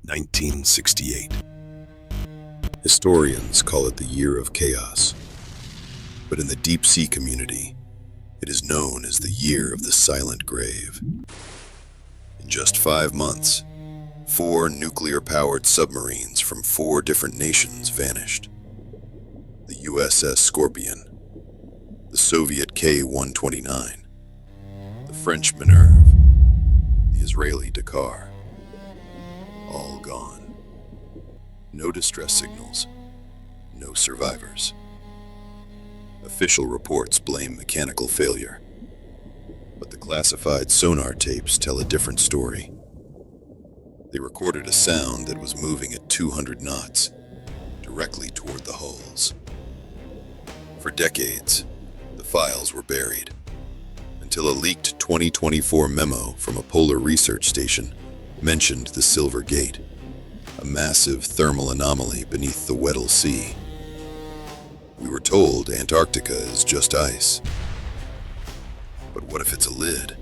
1968. Historians call it the Year of Chaos, but in the deep sea community, it is known as the Year of the Silent Grave. In just 5 months, 4 nuclear-powered submarines from 4 different nations vanished. The USS Scorpion, the Soviet K-129, the French Minerve, the Israeli Dakar, all gone. No distress signals, no survivors. Official reports blame mechanical failure, but the classified sonar tapes tell a different story. They recorded a sound that was moving at 200 knots, directly toward the hulls. For decades, the files were buried, until a leaked 2024 memo from a polar research station mentioned the Silver Gate, a massive thermal anomaly beneath the Weddell Sea. We were told Antarctica is just ice. But what if it's a lid?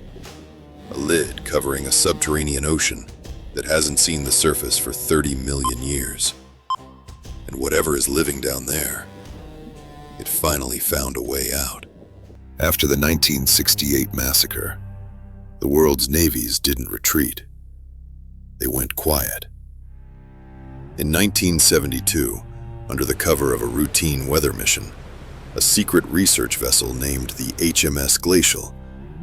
A lid covering a subterranean ocean that hasn't seen the surface for 30 million years. And whatever is living down there, it finally found a way out. After the 1968 massacre, the world's navies didn't retreat. They went quiet. In 1972, under the cover of a routine weather mission, a secret research vessel named the HMS Glacial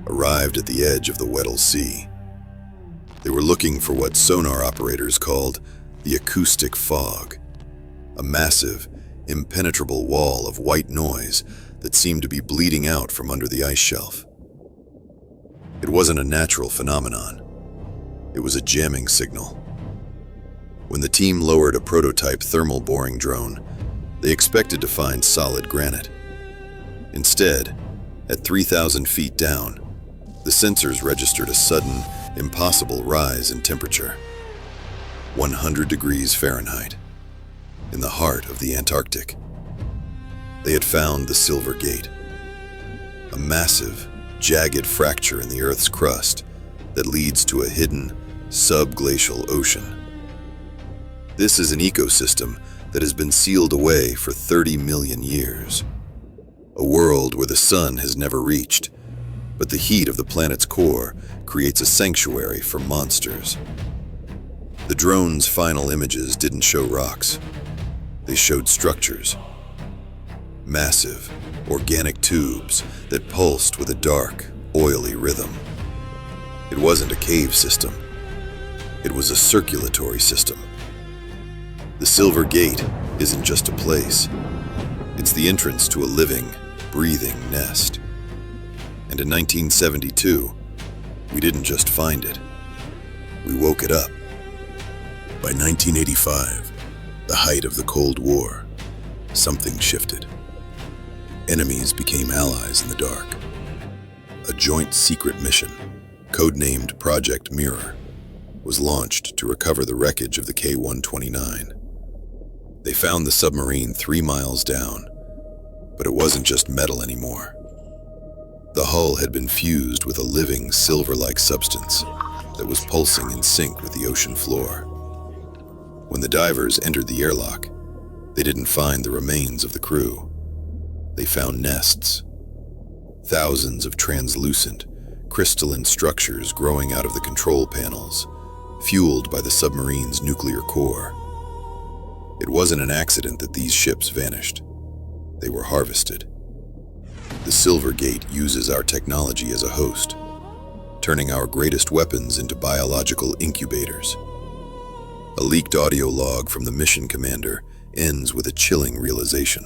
arrived at the edge of the Weddell Sea. They were looking for what sonar operators called the acoustic fog, a massive, impenetrable wall of white noise that seemed to be bleeding out from under the ice shelf. It wasn't a natural phenomenon. It was a jamming signal. When the team lowered a prototype thermal boring drone, they expected to find solid granite. Instead, at 3,000 feet down, the sensors registered a sudden, impossible rise in temperature. 100 degrees Fahrenheit, in the heart of the Antarctic. They had found the Silver Gate, a massive, jagged fracture in the Earth's crust that leads to a hidden, subglacial ocean. This is an ecosystem that has been sealed away for 30 million years. A world where the sun has never reached, but the heat of the planet's core creates a sanctuary for monsters. The drone's final images didn't show rocks. They showed structures. Massive, organic tubes that pulsed with a dark, oily rhythm. It wasn't a cave system. It was a circulatory system. The Silver Gate isn't just a place. It's the entrance to a living, breathing nest. And in 1972, we didn't just find it. We woke it up. By 1985, the height of the Cold War, something shifted. Enemies became allies in the dark. A joint secret mission, codenamed Project Mirror, was launched to recover the wreckage of the K-129. They found the submarine 3 miles down, but it wasn't just metal anymore. The hull had been fused with a living silver-like substance that was pulsing in sync with the ocean floor. When the divers entered the airlock, they didn't find the remains of the crew. They found nests. Thousands of translucent, crystalline structures growing out of the control panels, fueled by the submarine's nuclear core. It wasn't an accident that these ships vanished. They were harvested. The Silver Gate uses our technology as a host, turning our greatest weapons into biological incubators. A leaked audio log from the mission commander ends with a chilling realization.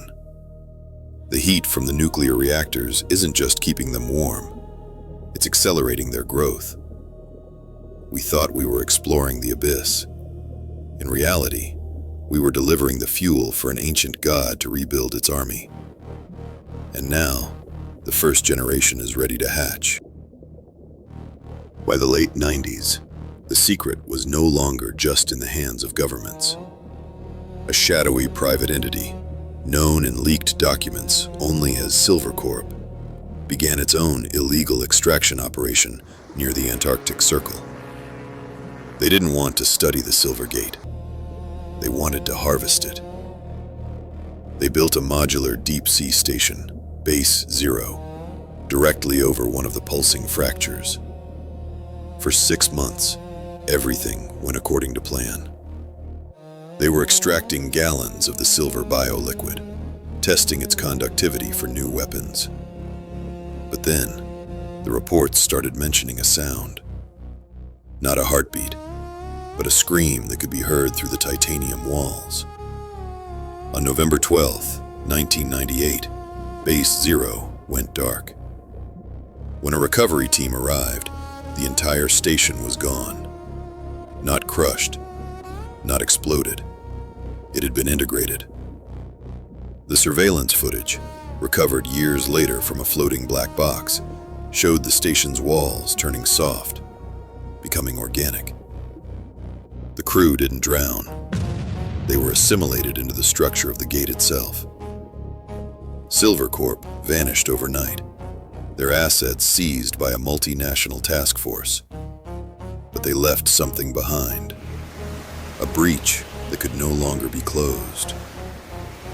The heat from the nuclear reactors isn't just keeping them warm, it's accelerating their growth. We thought we were exploring the abyss. In reality, we were delivering the fuel for an ancient god to rebuild its army. And now, the first generation is ready to hatch. By the late 90s, the secret was no longer just in the hands of governments. A shadowy private entity, known in leaked documents only as Silver Corp, began its own illegal extraction operation near the Antarctic Circle. They didn't want to study the Silver Gate. They wanted to harvest it. They built a modular deep-sea station, Base Zero, directly over one of the pulsing fractures. For 6 months, everything went according to plan. They were extracting gallons of the silver bioliquid, testing its conductivity for new weapons. But then, the reports started mentioning a sound. Not a heartbeat, but a scream that could be heard through the titanium walls. On November 12, 1998, Base Zero went dark. When a recovery team arrived, the entire station was gone. Not crushed, not exploded. It had been integrated. The surveillance footage, recovered years later from a floating black box, showed the station's walls turning soft, becoming organic. The crew didn't drown. They were assimilated into the structure of the gate itself. Silver Corp vanished overnight, their assets seized by a multinational task force. But they left something behind. A breach that could no longer be closed.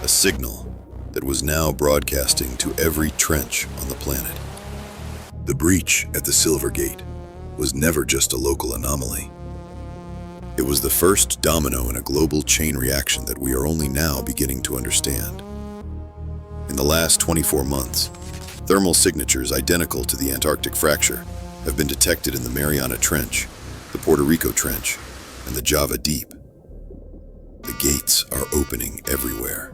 A signal that was now broadcasting to every trench on the planet. The breach at the Silver Gate was never just a local anomaly. It was the first domino in a global chain reaction that we are only now beginning to understand. In the last 24 months, thermal signatures identical to the Antarctic fracture have been detected in the Mariana Trench, the Puerto Rico Trench, and the Java Deep. The gates are opening everywhere.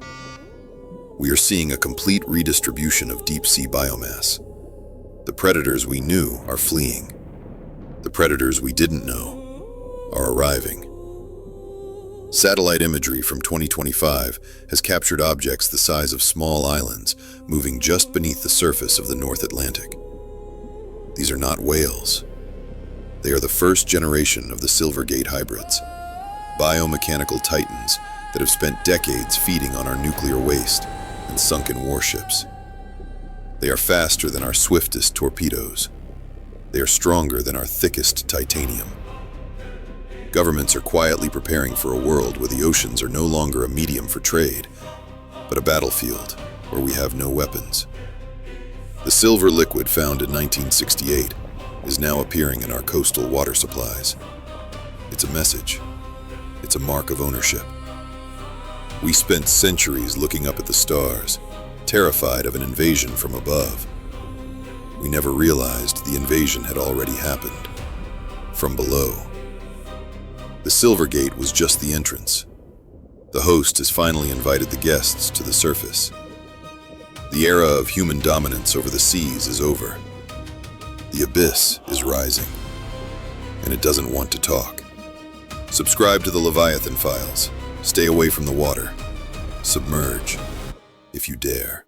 We are seeing a complete redistribution of deep-sea biomass. The predators we knew are fleeing. The predators we didn't know are arriving. Satellite imagery from 2025 has captured objects the size of small islands moving just beneath the surface of the North Atlantic. These are not whales. They are the first generation of the Silvergate hybrids, biomechanical titans that have spent decades feeding on our nuclear waste and sunken warships. They are faster than our swiftest torpedoes. They are stronger than our thickest titanium. Governments are quietly preparing for a world where the oceans are no longer a medium for trade, but a battlefield where we have no weapons. The silver liquid found in 1968 is now appearing in our coastal water supplies. It's a message. It's a mark of ownership. We spent centuries looking up at the stars, terrified of an invasion from above. We never realized the invasion had already happened. From below. The Silver Gate was just the entrance. The host has finally invited the guests to the surface. The era of human dominance over the seas is over. The abyss is rising, and it doesn't want to talk. Subscribe to the Leviathan Files. Stay away from the water. Submerge, if you dare.